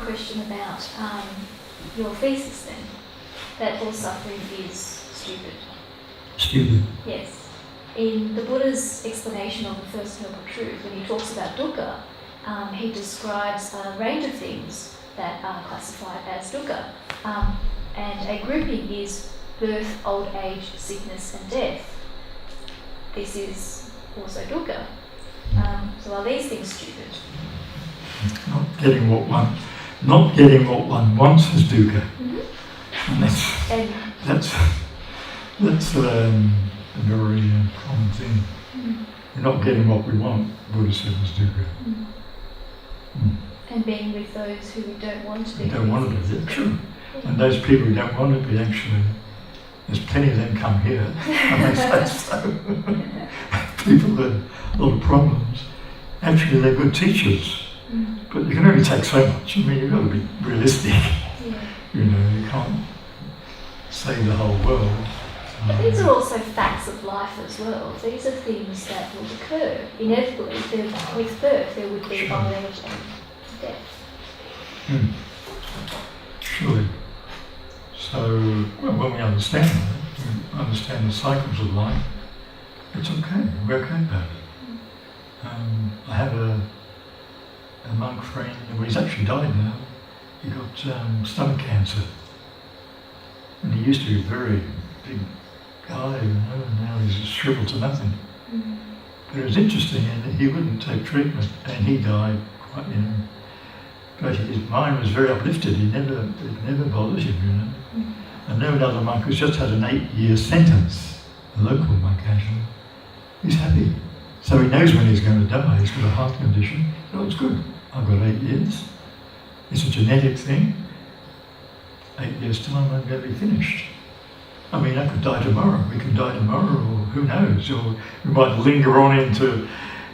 question about your thesis then, that all suffering is stupid. Stupid. Yes. In the Buddha's explanation of the First Noble Truth, when he talks about dukkha, he describes a range of things that are classified as dukkha. And a grouping is birth, old age, sickness and death. This is also dukkha. So are these things stupid? Not getting what one wants is dukkha. Mm-hmm. And that's a very common thing. Mm-hmm. We're not getting what we want, Buddha said, was dukkha. Mm-hmm. And being with those who we don't want to be. We don't want to be, yeah, true. And those people who don't want to be, actually, there's plenty of them come here, and they say so. People that have a lot of problems, actually they're good teachers, but you can only take so much. I mean, you've got to be realistic. Yeah. You know, you can't save the whole world. But these are also facts of life as well. These are things that will occur. Inevitably, with birth, there would be old age and death. Surely. So, when we understand that, we understand the cycles of life, it's okay, we're okay about it. I have a monk friend, well, he's actually died now. He got stomach cancer. And he used to be a very big guy, you know, and now he's shriveled to nothing. But it was interesting, and he wouldn't take treatment, and he died quite young. But his mind was very uplifted. It never bothered him, you know. I know another monk who's just had an 8-year sentence, a local monk actually. He's happy. So he knows when he's going to die. He's got a heart condition. So it's good. I've got 8 years. It's a genetic thing. 8 years' time, I'm going to be finished. I mean, I could die tomorrow. We can die tomorrow, or who knows? Or we might linger on into,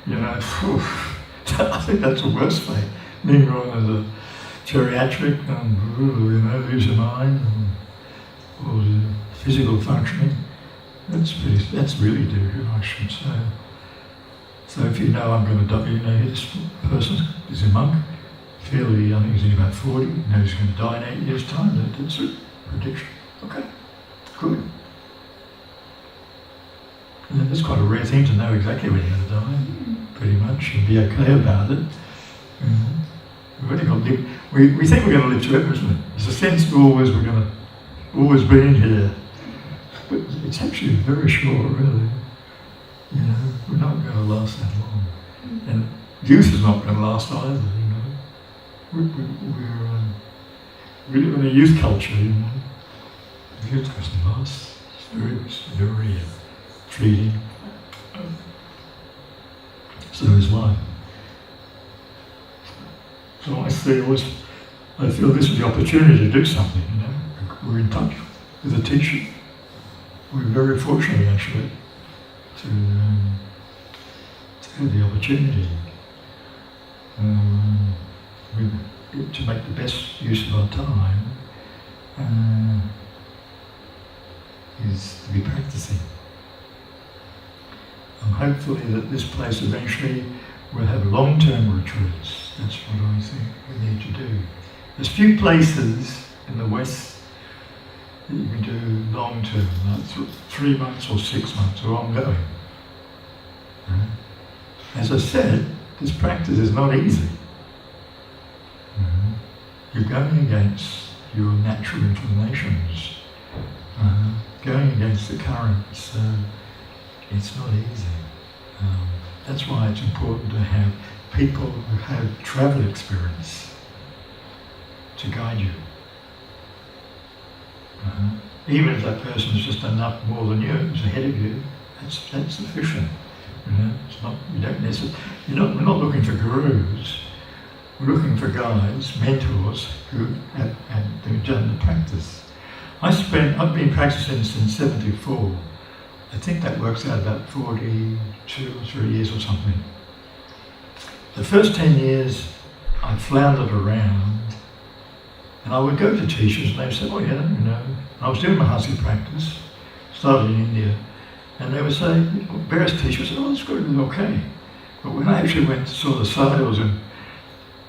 you know, I think that's the worst fate. Linger on as a geriatric and, you know, lose your mind, or the physical functioning. That's really dukkha, I should say. So if you know I'm going to die, you know, this person is a monk, fairly, I think he's only about 40, knows he's going to die in 8 years' time. That's a prediction. Okay, good. And that's quite a rare thing to know exactly when you're going to die, pretty much, and be okay about it. We've only got we think we're going to live forever, isn't it? There's a sense we're going to always be in here. But it's actually very short, really. You know, we're not going to last that long. And youth is not going to last either, you know. We live in a youth culture, you know. Youth doesn't last. It's very fleeting. So is life. So I feel this is the opportunity to do something, you know. We're in touch with a teacher. We're very fortunate, actually, to have the opportunity to make the best use of our time is to be practicing. And hopefully that this place eventually will have long-term retreats. That's what I think we need to do. There's few places in the West that you can do long-term, like 3 months or 6 months or ongoing. As I said, this practice is not easy. You're going against your natural inclinations, going against the current, so it's not easy. That's why it's important to have people who have travel experience to guide you. Even if that person is just enough more than you, is ahead of you, that's sufficient. You know, it's not. You don't necessarily. We're not looking for gurus. We're looking for guides, mentors who have done the practice. I've been practicing since '74. I think that works out about 42 or 3 years or something. The first 10 years, I floundered around, and I would go to teachers, and they would say, "Oh yeah, you know." I was doing Mahasi practice, started in India, and they would say, various teachers said, "Oh, that's good, it's okay." But when I actually went to saw the sadhus, and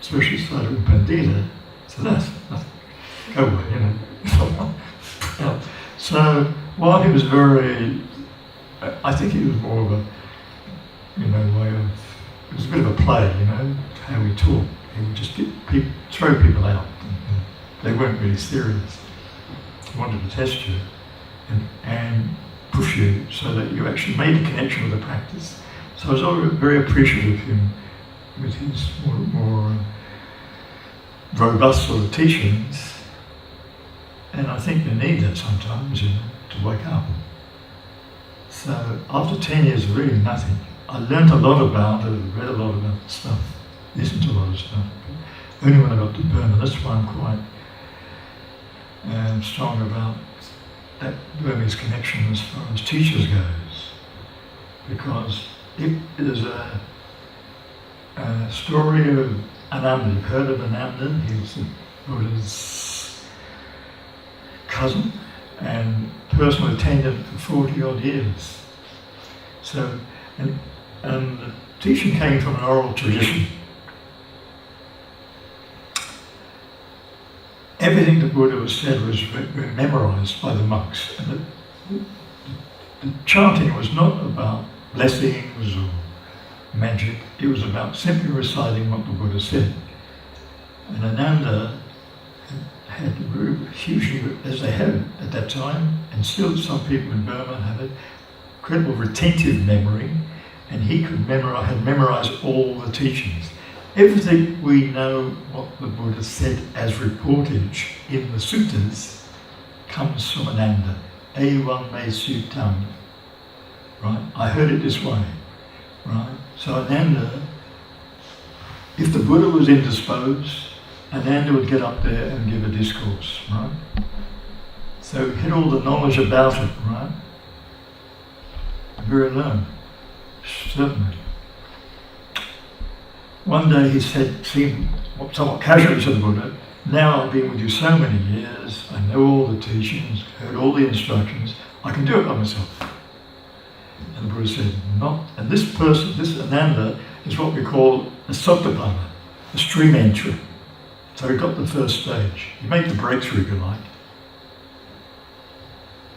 especially Sadhu Pandita, So that's go away, you know. Yeah. So while he was very, I think he was more of a, you know, way of, it was a bit of a play, you know, how he taught. He would just throw people out. And they weren't really serious. He wanted to test you and push you so that you actually made a connection with the practice. So I was always very appreciative of him with his more robust sort of teachings. And I think you need that sometimes, you know, to wake up. So after 10 years of reading nothing, I learned a lot about it, read a lot about the stuff, listened to a lot of stuff. But only when I got to Burma, that's why I'm quite strong about that Burmese connection as far as teachers goes. Because it is a story of Ananda. You've heard of Ananda? He was the Buddha's cousin and personal attendant for 40 odd years. So, and the teaching came from an oral tradition. Everything the Buddha was said was memorized by the monks. And the chanting was not about blessings or magic, it was about simply reciting what the Buddha said. And Ananda had hugely, as they had at that time, and still some people in Burma have it, incredible retentive memory, and he had memorized all the teachings. Everything we know what the Buddha said as reportage in the suttas comes from Ananda. Evam me suttam. Right? I heard it this way. Right? So Ananda, if the Buddha was indisposed, Ananda would get up there and give a discourse, right? So he had all the knowledge about it, right? Very learned, certainly. One day he said, seemed somewhat casually to the Buddha, now I've been with you so many years, I know all the teachings, heard all the instructions, I can do it by myself. And the Buddha said, not, and this person, this Ananda, is what we call a sotapanna, a stream entry. So he got the first stage. He made the breakthrough, if you like.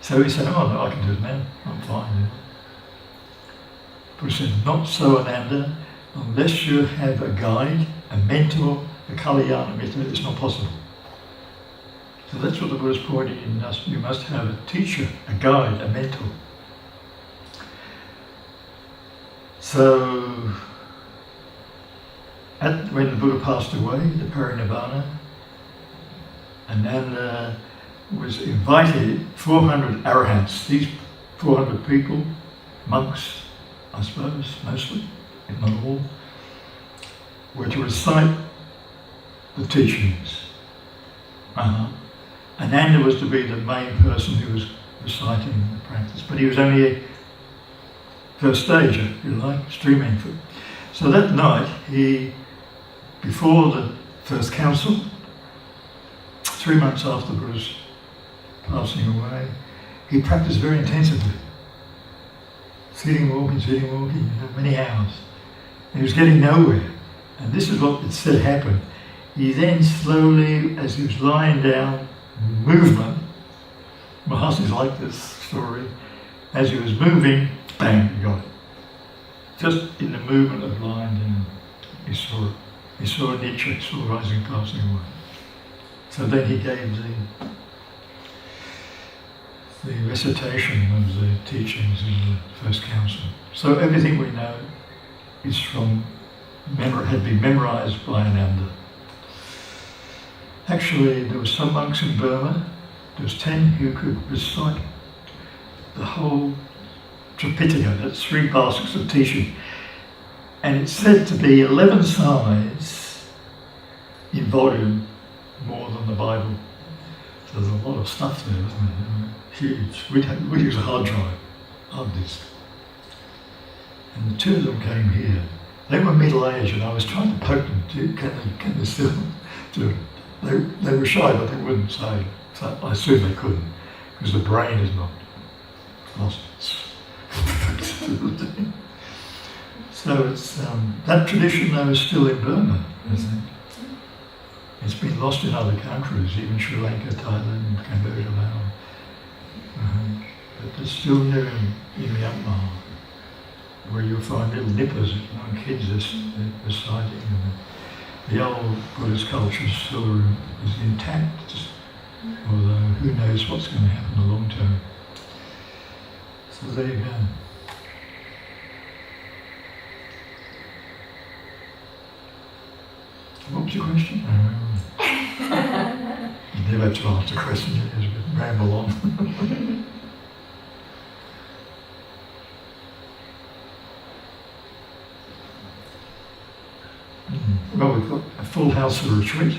So he said, oh no, I can do it now, I'm fine now. The Buddha said, not so Ananda, unless you have a guide, a mentor, a kalyana mitta, it's not possible. So that's what the Buddha's pointing in us. You must have a teacher, a guide, a mentor. So, when the Buddha passed away, the Pannyavaro, Ananda was invited, 400 arahants, these 400 people, monks, I suppose, mostly, if not all, were to recite the teachings. Ananda was to be the main person who was reciting the practice, but he was only a first stage, if you like, stream entry. So that night, before the first council, 3 months after Buddha's passing away, he practiced very intensively. Sitting, walking, many hours. And he was getting nowhere. And this is what it said happened. He then slowly, as he was lying down, movement, Mahasi's like this story, as he was moving, bang, he got it. Just in the movement of lying down, he saw it. He saw nature, he saw rising, passing away. So then he gave the recitation of the teachings in the first council. So everything we know is had been memorized by Ananda. Actually, there were some monks in Burma, there was 10 who could recite the whole Tripitaka, that's 3 baskets of teaching. And it's said to be 11 size in volume, more than the Bible. So there's a lot of stuff there, isn't there? Huge. We'd use a hard drive, hard disk. And the 2 of them came here. They were middle-aged, and I was trying to poke them. Can they still do it? They were shy, but they wouldn't say. So I assume they couldn't, because the brain is not lost its flexibility. So it's that tradition, though, is still in Burma, I think. It's been lost in other countries, even Sri Lanka, Thailand, Cambodia, Laos. But it's still there in Myanmar, where you'll find little nippers, kids reciting. The old Buddhist culture still is intact, although who knows what's going to happen in the long term. So there you go. What was your question? You never have to answer questions, you just ramble on. Well, we've got a full house of retreat.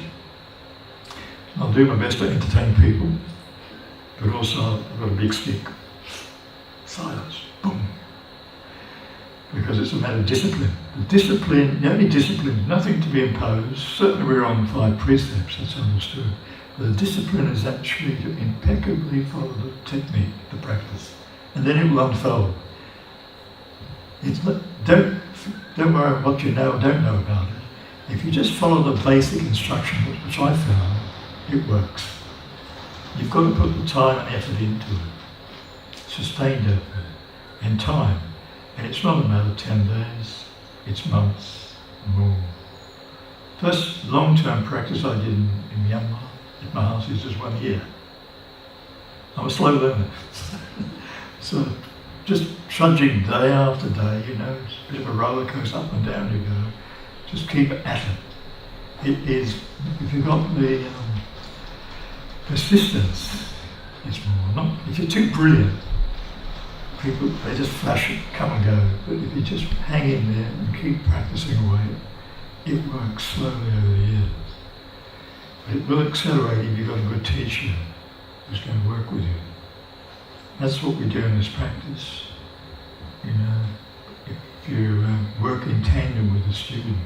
I'll do my best to entertain people, but also I've got a big stick. Silence. Boom. Because it's a matter of discipline. The only discipline, nothing to be imposed. Certainly we're on 5 precepts, that's understood. But the discipline is actually to impeccably follow the technique, the practice. And then it will unfold. Don't worry what you know or don't know about it. If you just follow the basic instruction, which I found, it works. You've got to put the time and effort into it. Sustained effort and time. And it's not a matter of 10 days, it's months and more. First long-term practice I did in Myanmar at my house is just 1 year. I'm a slow learner. So just trudging day after day, it's a bit of a roller coaster, up and down you go. Just keep at it. It is, if you've got the persistence, it's more. Not if you're too brilliant, people, they just flash it, come and go. But if you just hang in there and keep practicing away, it works slowly over the years. But it will accelerate if you've got a good teacher who's going to work with you. That's what we do in this practice. If you work in tandem with a student,